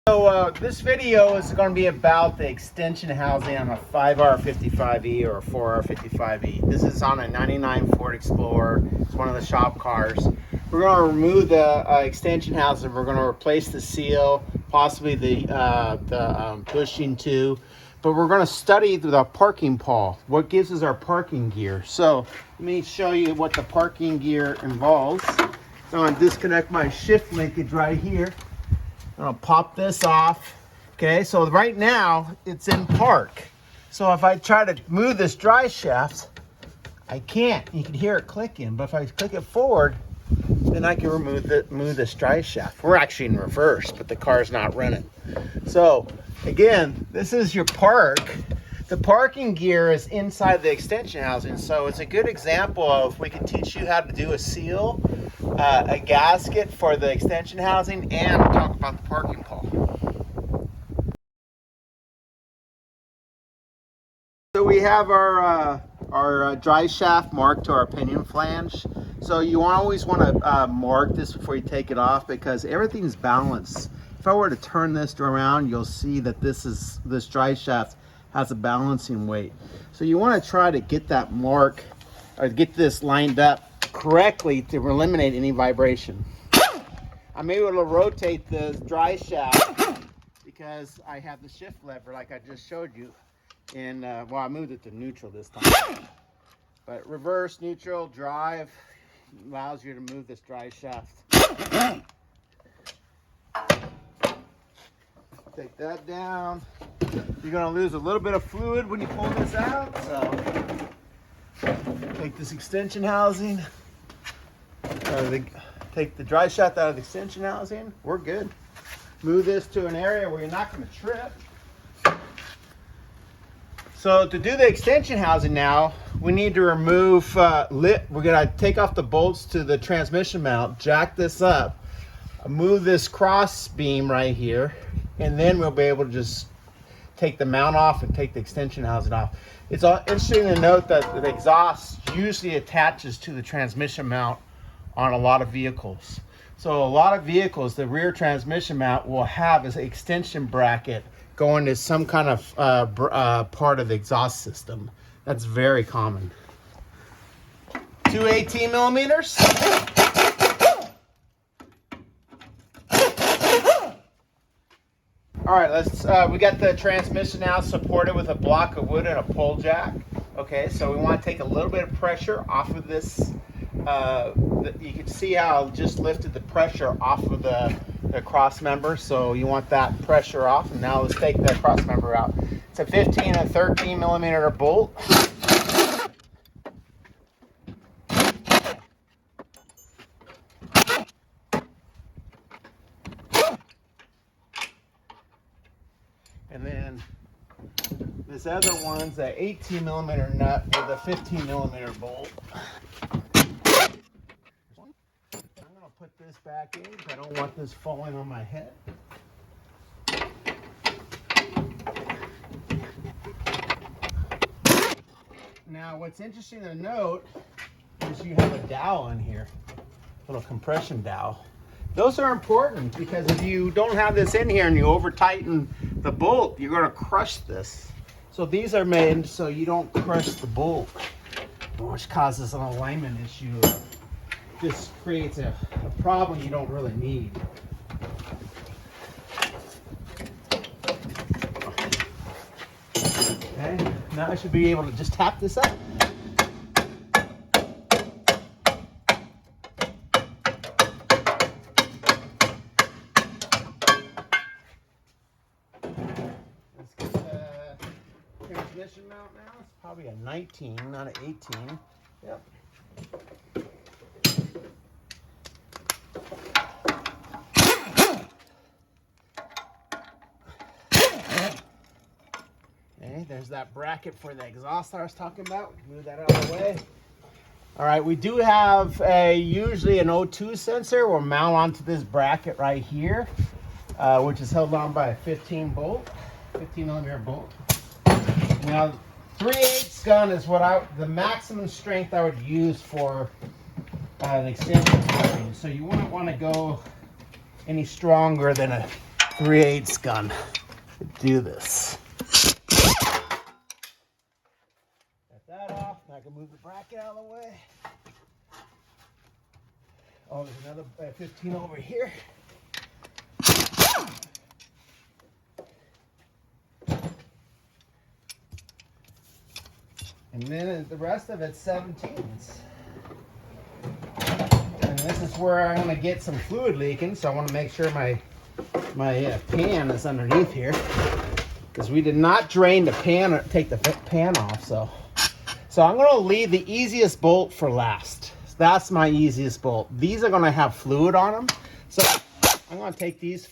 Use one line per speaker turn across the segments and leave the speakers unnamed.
This video is going to be about the extension housing on a 5R55E or a 4R55E. This is on a 99 Ford Explorer. It's one of the shop cars. We're going to remove the extension housing. We're going to replace the seal, possibly the bushing too. But we're going to study the parking pawl. What gives us our parking gear? So let me show you what the parking gear involves. So I'm going to disconnect my shift linkage right here. I'm gonna pop this off. Okay, so right now it's in park. So if I try to move this drive shaft, I can't. You can hear it clicking, but if I click it forward, then I can move this drive shaft. We're actually in reverse, but the car's not running. So again, this is your park. The parking gear is inside the extension housing, so it's a good example of we can teach you how to do a seal, a gasket for the extension housing, and talk about the parking pawl. So we have our drive shaft marked to our pinion flange. So you always want to mark this before you take it off, because everything's balanced. If I were to turn this around, you'll see that this drive shaft has a balancing weight. So you want to try to get that mark, or get this lined up correctly to eliminate any vibration. I'm able to rotate the drive shaft because I have the shift lever like I just showed you. And well, I moved it to neutral this time. But reverse, neutral, drive allows you to move this drive shaft. Take that down. You're going to lose a little bit of fluid when you pull this out. So take this extension housing. Take the drive shaft out of the extension housing. We're good. Move this to an area where you're not going to trip. So to do the extension housing now, we need to remove we're going to take off the bolts to the transmission mount, jack this up, move this cross beam right here, and then we'll be able to just take the mount off and take the extension housing off. It's interesting to note that the exhaust usually attaches to the transmission mount on a lot of vehicles. So a lot of vehicles, the rear transmission mount will have an extension bracket going to some kind of part of the exhaust system. That's very common. 218 millimeters. All right, we got the transmission now supported with a block of wood and a pole jack. Okay, so we want to take a little bit of pressure off of this. You can see how I just lifted the pressure off of the cross member. So you want that pressure off. And now let's take the cross member out. It's a 15 and 13 millimeter bolt. And then this other one's an 18 millimeter nut with a 15 millimeter bolt. I'm going to put this back in because I don't want this falling on my head. Now what's interesting to note is you have a dowel in here, a little compression dowel. Those are important because if you don't have this in here and you over tighten the bolt, you're going to crush this. So these are made so you don't crush the bolt, which causes an alignment issue. This creates a problem you don't really need. Okay, now I should be able to just tap this up. Transmission mount now. It's probably a 19, not an 18. Yep. Okay, there's that bracket for the exhaust I was talking about. Move that out of the way. All right, we do have usually an O2 sensor. We'll mount onto this bracket right here, which is held on by a 15 millimeter bolt. Now, 3/8 gun is the maximum strength I would use for an extension housing. So you wouldn't want to go any stronger than a 3/8 gun to do this. Got that off. I can move the bracket out of the way. Oh, there's another 15 over here. And then the rest of it's 17s. And this is where I'm going to get some fluid leaking, so I want to make sure my pan is underneath here, because we did not drain the pan or take the pan off. So I'm going to leave the easiest bolt for last. So that's my easiest bolt. These are going to have fluid on them, so I'm going to take these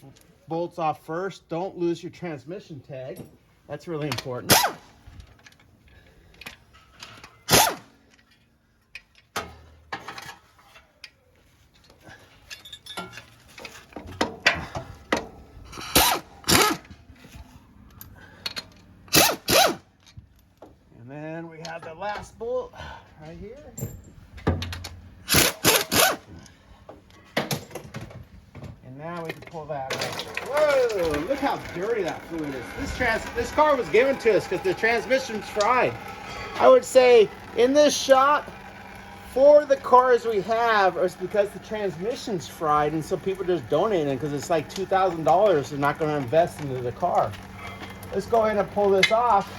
bolts off first. Don't lose your transmission tag. That's really important. Then we have the last bolt right here. And now we can pull that out. Whoa, look how dirty that fluid is. This car was given to us because the transmission's fried. I would say in this shop, 4 of the cars we have is because the transmission's fried, and so people just donate it because it's like $2,000 they're not going to invest into the car. Let's go ahead and pull this off.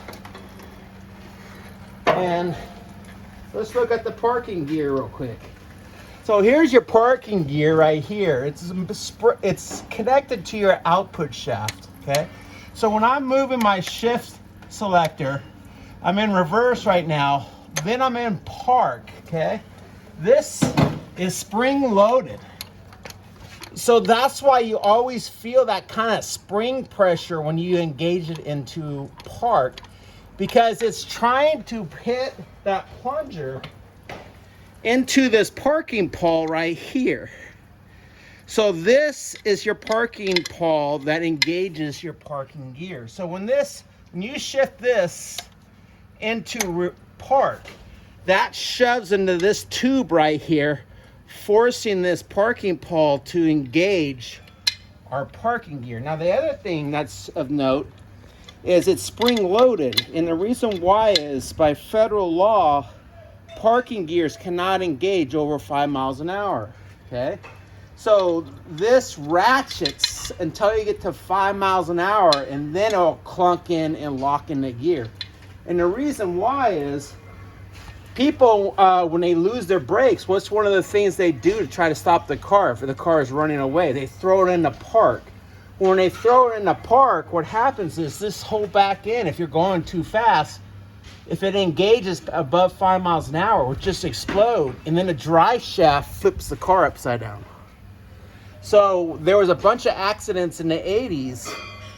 And let's look at the parking gear real quick. So here's your parking gear right here. It's connected to your output shaft, okay? So when I'm moving my shift selector, I'm in reverse right now, then I'm in park, okay? This is spring loaded. So that's why you always feel that kind of spring pressure when you engage it into park, because it's trying to hit that plunger into this parking pawl right here. So this is your parking pawl that engages your parking gear. So when you shift this into park, that shoves into this tube right here, forcing this parking pawl to engage our parking gear. Now the other thing that's of note is it's spring loaded, and the reason why is by federal law, parking gears cannot engage over 5 miles an hour, okay? So this ratchets until you get to 5 miles an hour, and then it'll clunk in and lock in the gear. And the reason why is people, when they lose their brakes, what's one of the things they do to try to stop the car if the car is running away? They throw it in the park. When they throw it in the park, what happens is this whole back end, if you're going too fast, if it engages above 5 miles an hour, it will just explode, and then the drive shaft flips the car upside down. So there was a bunch of accidents in the 80s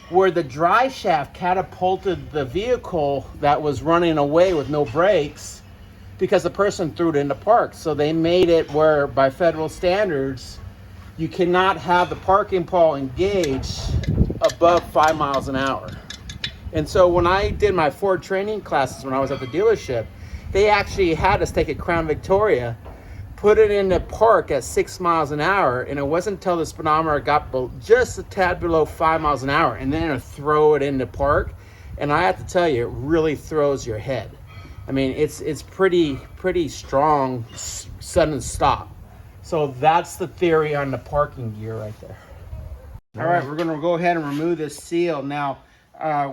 where the drive shaft catapulted the vehicle that was running away with no brakes because the person threw it in the park. So they made it where, by federal standards, you cannot have the parking pawl engage above 5 miles an hour. And so when I did my Ford training classes when I was at the dealership, they actually had us take a Crown Victoria, put it in the park at 6 miles an hour, and it wasn't until the speedometer got just a tad below 5 miles an hour, and then throw it in the park. And I have to tell you, it really throws your head. I mean, it's pretty strong sudden stop. So that's the theory on the parking gear right there. All right, we're gonna go ahead and remove this seal. Now,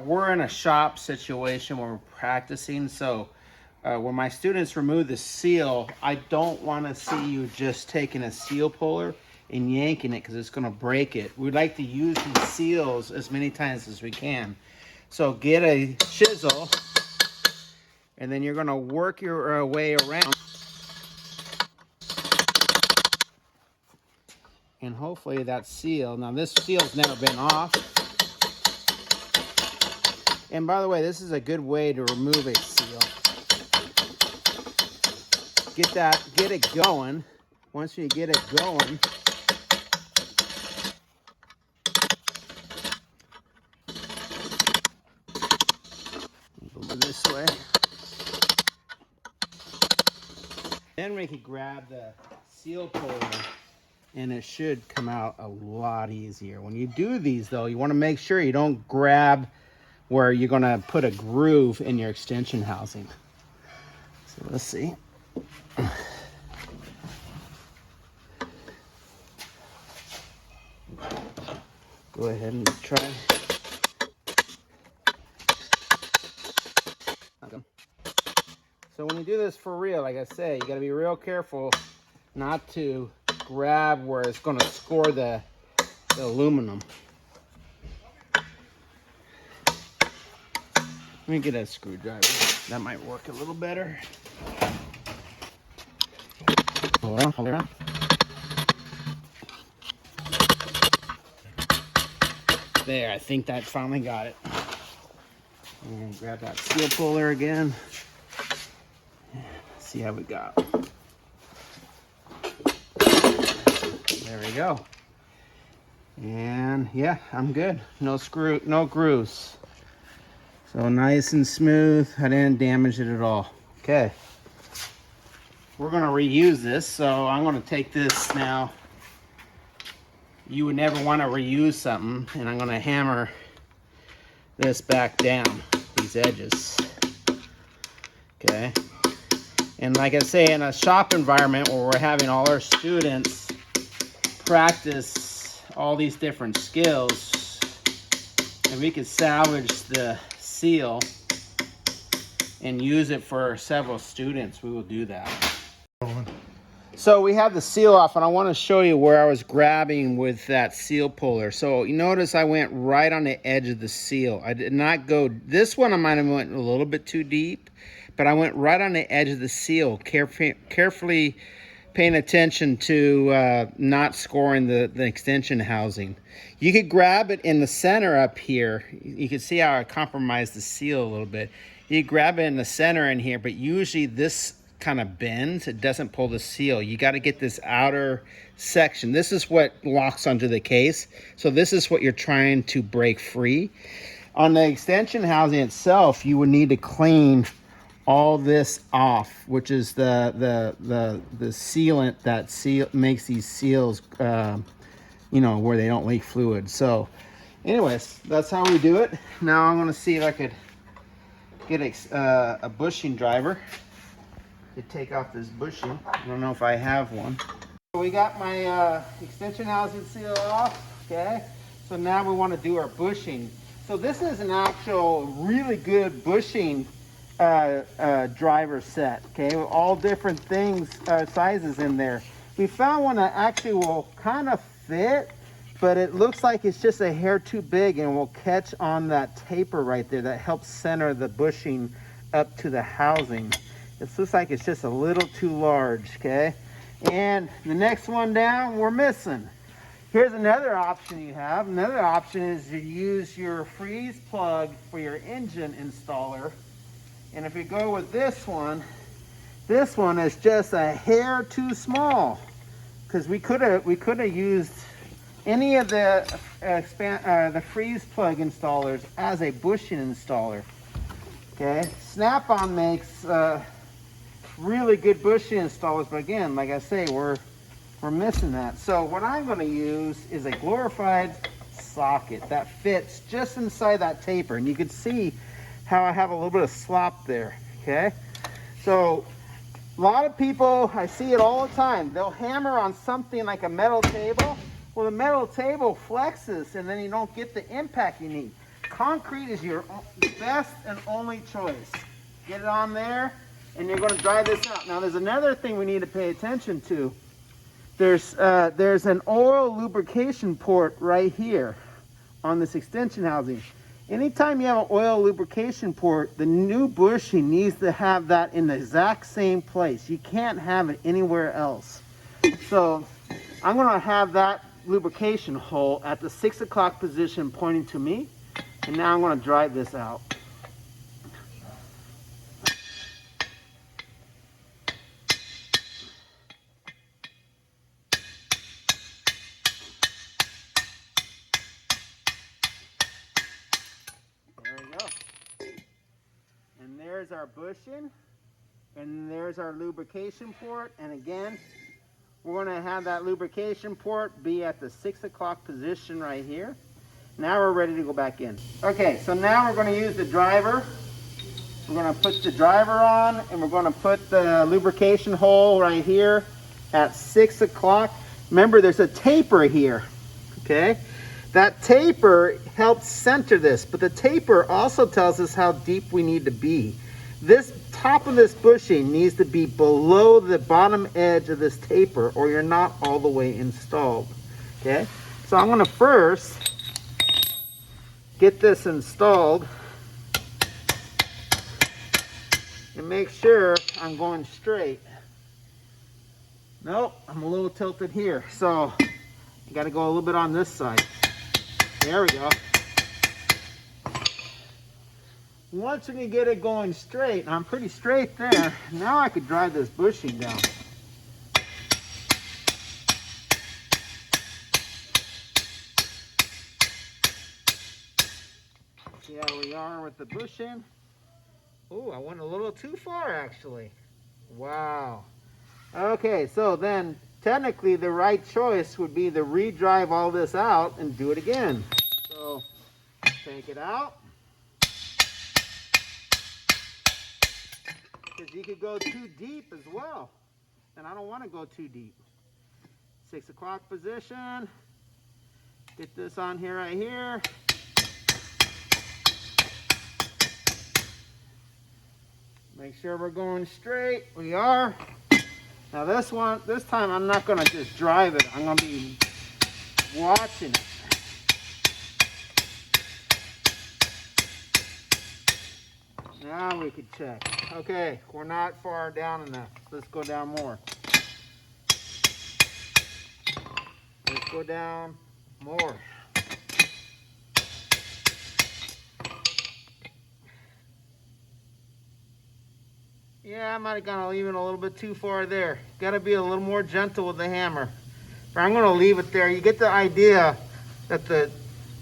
we're in a shop situation where we're practicing. So when my students remove the seal, I don't wanna see you just taking a seal puller and yanking it because it's gonna break it. We'd like to use these seals as many times as we can. So get a chisel, and then you're gonna work your way around. And hopefully that seal, now this seal's never been off. And by the way, this is a good way to remove a seal. Get it going. Once you get it going, go this way. Then we can grab the seal puller and it should come out a lot easier. When you do these though, you want to make sure you don't grab where you're going to put a groove in your extension housing. So let's see. Go ahead and try. Okay. So when you do this for real, like I say, you got to be real careful not to grab where it's going to score the aluminum. Let me get a screwdriver. That might work a little better. Hold on, hold on. There, I think that finally got it. And grab that seal puller again. See how we got. There we go. And yeah, I'm good. No grooves. So nice and smooth. I didn't damage it at all. Okay. We're gonna reuse this, so I'm gonna take this now. You would never want to reuse something, and I'm gonna hammer this back down, these edges. Okay. And like I say, in a shop environment where we're having all our students practice all these different skills, and we could salvage the seal and use it for several students, we will do that. So we have the seal off, and I want to show you where I was grabbing with that seal puller. So you notice I went right on the edge of the seal. I did not go, this one I might have went a little bit too deep, but I went right on the edge of the seal, carefully paying attention to not scoring the extension housing. You could grab it in the center up here. You can see how I compromised the seal a little bit. You grab it in the center in here, but usually this kind of bends. It doesn't pull the seal. You got to get this outer section. This is what locks onto the case. So this is what you're trying to break free. On the extension housing itself, you would need to clean all this off, which is the sealant that makes these seals you know, where they don't leak fluid. So anyways, that's how we do it. Now I'm going to see if I could get a bushing driver to take off this bushing. I don't know if I have one. So we got my extension housing seal off. Okay, so now we want to do our bushing. So this is an actual really good bushing driver set, okay, with all different things, sizes in there. We found one that actually will kind of fit, but it looks like it's just a hair too big and will catch on that taper right there that helps center the bushing up to the housing. It looks like it's just a little too large, okay? And the next one down, we're missing. Here's another option you have. Another option is to use your freeze plug for your engine installer. And if you go with this one is just a hair too small, because we could have used any of the freeze plug installers as a bushing installer. Okay, Snap-on makes really good bushing installers, but again, like I say, we're missing that. So what I'm going to use is a glorified socket that fits just inside that taper, and you can see how I have a little bit of slop there. Okay, so a lot of people, I see it all the time, they'll hammer on something like a metal table. Well, the metal table flexes and then you don't get the impact you need. Concrete is your best and only choice. Get it on there and you're going to dry this out. Now there's another thing we need to pay attention to. There's an oil lubrication port right here on this extension housing. Anytime you have an oil lubrication port, the new bushing needs to have that in the exact same place. You can't have it anywhere else. So I'm going to have that lubrication hole at the 6 o'clock position pointing to me. And now I'm going to drive this out. There we go. And there's our bushing. And there's our lubrication port. And again, We're going to have that lubrication port be at the 6 o'clock position right here. Now we're ready to go back in. Okay, so now we're going to use the driver. We're going to put the driver on, and we're going to put the lubrication hole right here at 6 o'clock. Remember, there's a taper here, okay? That taper helps center this, but the taper also tells us how deep we need to be. This top of this bushing needs to be below the bottom edge of this taper, or you're not all the way installed, okay? So I'm going to first get this installed and make sure I'm going straight. Nope, I'm a little tilted here, so I got to go a little bit on this side. There we go. Once we can get it going straight, and I'm pretty straight there, now I could drive this bushing down. See how we are with the bushing? Oh, I went a little too far actually. Wow. Okay, so then technically the right choice would be to re-drive all this out and do it again. So take it out. Because you could go too deep as well. And I don't want to go too deep. 6 o'clock position. Get this on here right here. Make sure we're going straight. We are. Now this time I'm not going to just drive it. I'm going to be watching it. Now we could check. Okay, we're not far down enough. Let's go down more. Let's go down more. Yeah, I might have gone even a little bit too far there. Got to be a little more gentle with the hammer. But I'm going to leave it there. You get the idea that the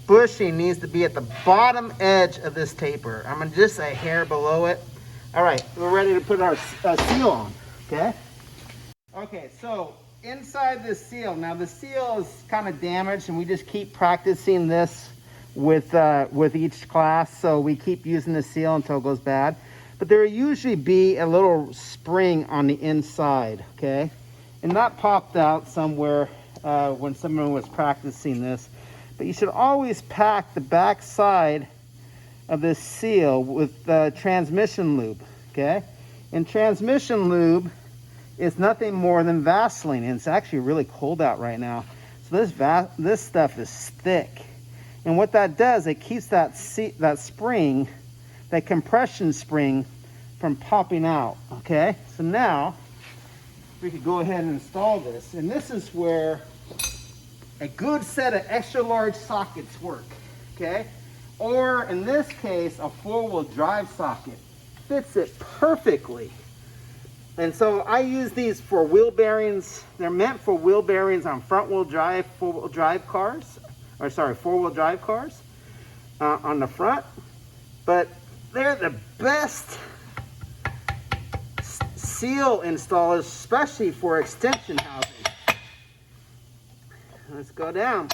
bushing needs to be at the bottom edge of this taper. I'm just a hair below it. All right, we're ready to put our seal on, okay? Okay, so inside this seal, now the seal is kind of damaged, and we just keep practicing this with each class. So we keep using the seal until it goes bad. But there will usually be a little spring on the inside, okay? And that popped out somewhere when someone was practicing this. But you should always pack the back side of this seal with transmission lube, okay? And transmission lube is nothing more than Vaseline, and it's actually really cold out right now. So this stuff is thick. And what that does, it keeps that spring, that compression spring, from popping out, okay? So now we could go ahead and install this. And this is where a good set of extra large sockets work, okay? Or in this case, a 4-wheel drive socket fits it perfectly. And so I use these for wheel bearings. They're meant for wheel bearings on front-wheel drive, four-wheel drive cars, on the front. But they're the best seal installers, especially for extension housing. Let's go down.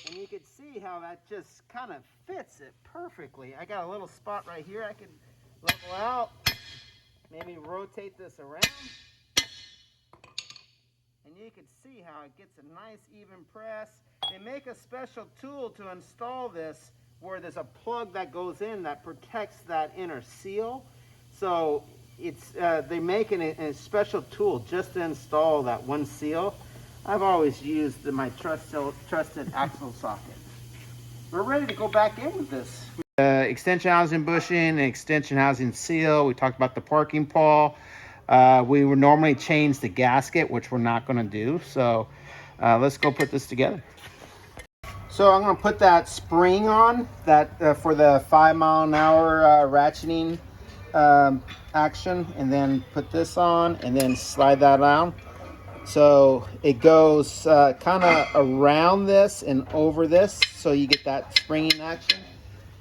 And you can see how that just kind of fits it perfectly. I got a little spot right here I can level out. Maybe rotate this around. And you can see how it gets a nice even press. They make a special tool to install this where there's a plug that goes in that protects that inner seal. So it's they make a special tool just to install that one seal. I've always used my trusted axle socket. We're ready to go back in with this. Extension housing bushing, extension housing seal. We talked about the parking pawl. We would normally change the gasket, which we're not going to do. So let's go put this together. So I'm going to put that spring on that for the 5-mile-an-hour ratcheting action, and then put this on and then slide that down. So it goes kind of around this and over this, so you get that springing action.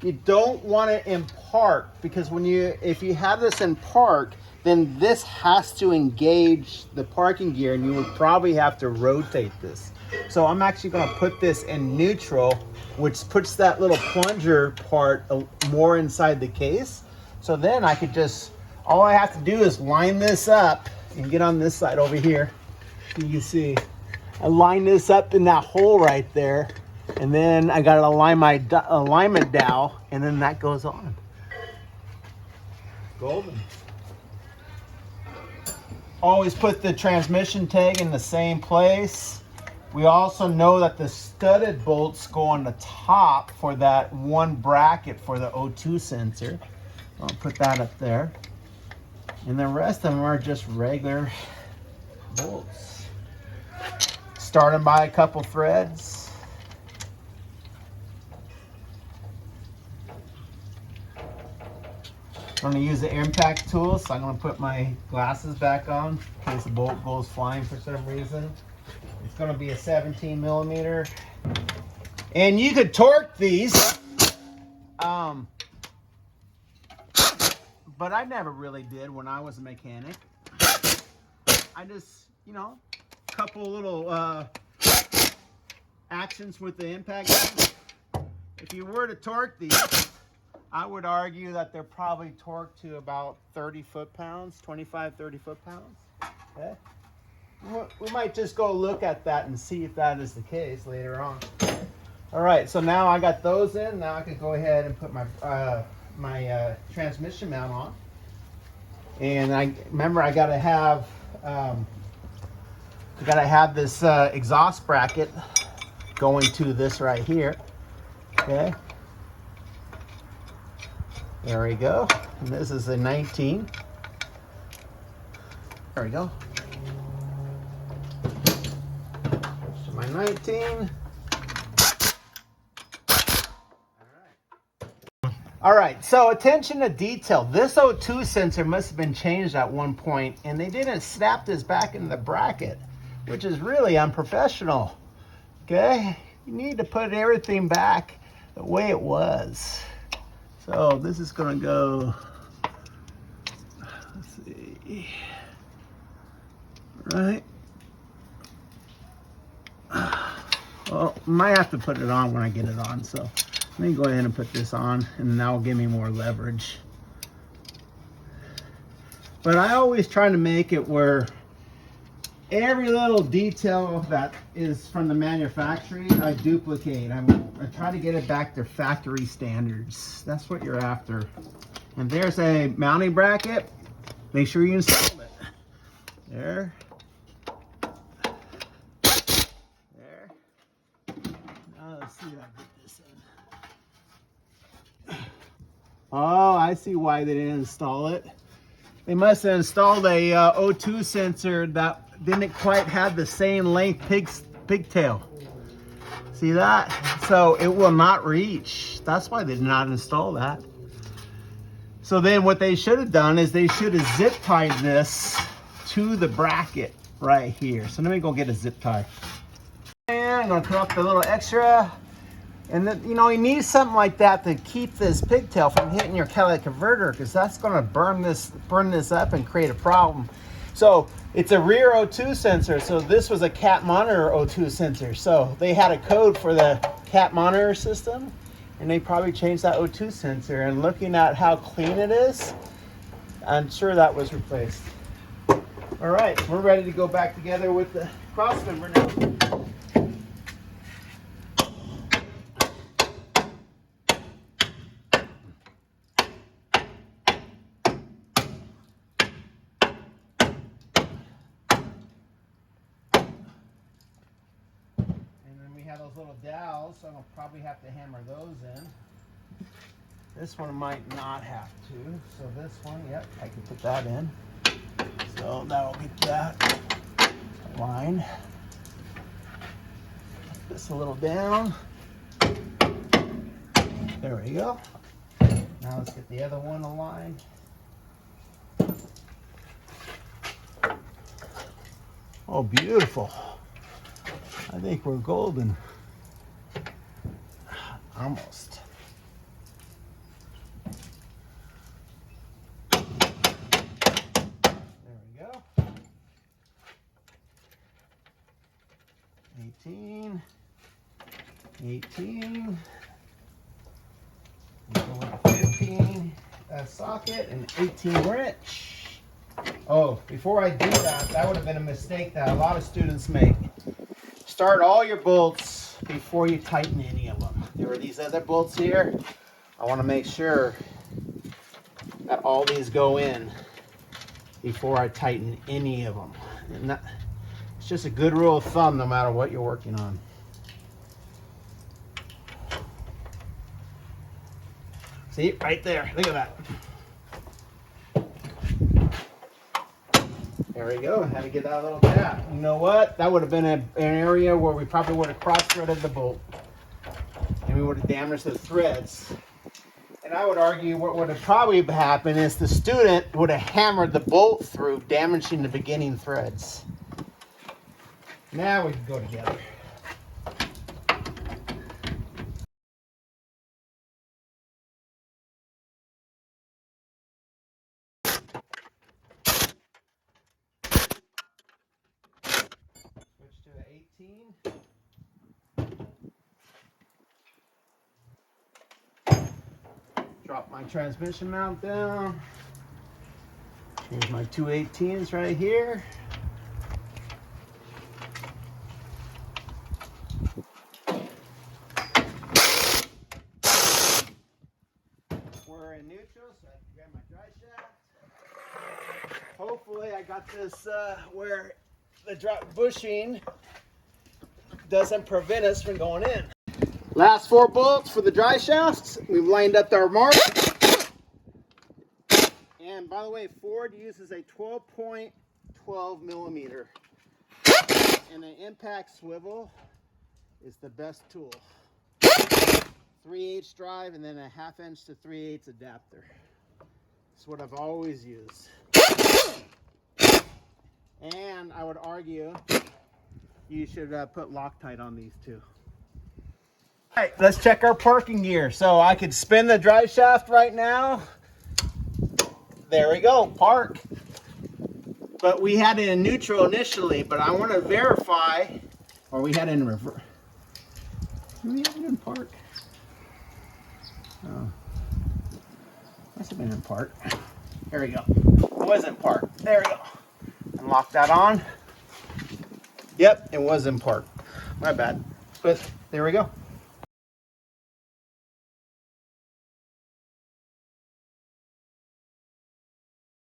You don't want it in park, because if you have this in park, then this has to engage the parking gear, and you would probably have to rotate this. So I'm actually going to put this in neutral, which puts that little plunger part more inside the case. So then I could just, all I have to do is line this up and get on this side over here. You can see I line this up in that hole right there, and then I got to align my alignment dowel, and then that goes on. Golden. Always put the transmission tag in the same place. We also know that the studded bolts go on the top for that one bracket for the O2 sensor. I'll put that up there. And the rest of them are just regular bolts. Starting by a couple threads. I'm going to use the impact tool, so I'm going to put my glasses back on in case the bolt goes flying for some reason. It's going to be a 17 millimeter. And you could torque these. But I never really did when I was a mechanic. I just, you know, a couple little actions with the impact gun. If you were to torque these, I would argue that they're probably torqued to about 30 foot-pounds, 25, 30 foot-pounds. Okay? We might just go look at that and see if that is the case later on. All right, so now I got those in. Now I can go ahead and put my transmission mount on. And I remember I gotta have this exhaust bracket going to this right here. Okay. There we go. And this is a 19. There we go. Switch to my 19. All right, so attention to detail. This O2 sensor must have been changed at one point, and they didn't snap this back into the bracket, which is really unprofessional. Okay, you need to put everything back the way it was. So this is gonna go, let's see, right. Well, might have to put it on when I get it on, so let me go ahead and put this on, and that will give me more leverage. But I always try to make it where every little detail that is from the manufacturer, I duplicate. I try to get it back to factory standards. That's what you're after. And there's a mounting bracket. Make sure you install it. There. There. Now let's see if I get this in. Oh, I see why they didn't install it. They must have installed a O2 sensor that didn't quite have the same length pigtail. See that? So it will not reach. That's why they did not install that. So then what they should have done is they should have zip tied this to the bracket right here. So let me go get a zip tie. And I'm gonna cut off the little extra. And then, you know, you need something like that to keep this pigtail from hitting your catalytic converter, because that's gonna burn this up and create a problem. So it's a rear O2 sensor. So this was a cat monitor O2 sensor. So they had a code for the cat monitor system, and they probably changed that O2 sensor. And looking at how clean it is, I'm sure that was replaced. All right, we're ready to go back together with the crossmember now. Those little dowels, so I'll probably have to hammer those in. This one might not have to. So this one, yep, I can put that in. So that'll get that line. Put this a little down. There we go. Now let's get the other one aligned. Oh, beautiful. I think we're golden. Almost. 18, 18, 15 socket, and 18 wrench. Oh, before I do that, that would have been a mistake that a lot of students make. Start all your bolts before you tighten any of them. There are these other bolts here. I want to make sure that all these go in before I tighten any of them. And that, it's just a good rule of thumb no matter what you're working on. See, right there, look at that. There we go, had to get that little gap. You know what? That would have been an area where we probably would have cross-threaded the bolt. And we would have damaged the threads. And I would argue what would have probably happened is the student would have hammered the bolt through, damaging the beginning threads. Now we can go together. Switch to the 18. Drop my transmission mount down. Here's my two 18s right here. We're in neutral, so I can grab my dry shaft. Hopefully I got this where the bushing doesn't prevent us from going in. Last 4 bolts for the dry shafts. We've lined up our mark. And by the way, Ford uses a 12.12 millimeter. And an impact swivel is the best tool. 3/8 drive and then a 1/2 inch to 3/8 adapter. That's what I've always used. And I would argue you should put Loctite on these too. All right, let's check our parking gear. So I could spin the drive shaft right now. There we go, park. But we had it in neutral initially, but I want to verify, or we had it in reverse. Do we have it in park? Oh, must have been in park. There we go. It was in park. There we go. And lock that on. Yep, it was in park. My bad. But there we go.